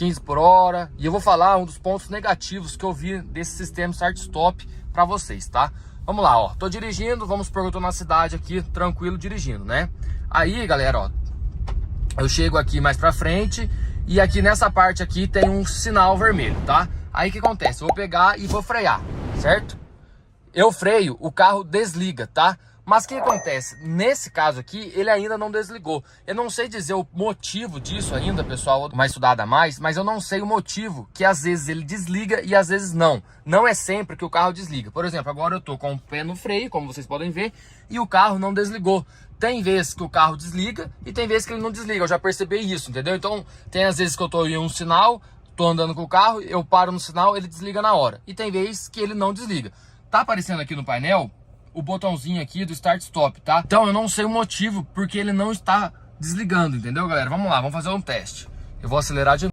15 por hora. E eu vou falar um dos pontos negativos que eu vi desse sistema start-stop para vocês, tá? Vamos lá, ó. Tô dirigindo, vamos supor que eu tô na cidade aqui, tranquilo, dirigindo, né? Aí, galera, ó, eu chego aqui mais pra frente e aqui nessa parte aqui tem um sinal vermelho, tá? Aí o que acontece? Eu vou pegar e vou frear, certo? Eu freio, o carro desliga, tá? Mas o que acontece? Nesse caso aqui, ele ainda não desligou. Eu não sei dizer o motivo disso ainda, pessoal, uma estudada a mais, mas eu não sei o motivo que às vezes ele desliga e às vezes não. Não é sempre que o carro desliga. Por exemplo, agora eu tô com o pé no freio, como vocês podem ver, e o carro não desligou. Tem vezes que o carro desliga e tem vezes que ele não desliga. Eu já percebi isso, entendeu? Então, tem às vezes que eu tô em um sinal, tô andando com o carro, eu paro no sinal, ele desliga na hora. E tem vezes que ele não desliga. Tá aparecendo aqui no painel o botãozinho aqui do Start Stop, tá? Então eu não sei o motivo porque ele não está desligando, entendeu, galera? Vamos lá, vamos fazer um teste. Eu vou acelerar de novo.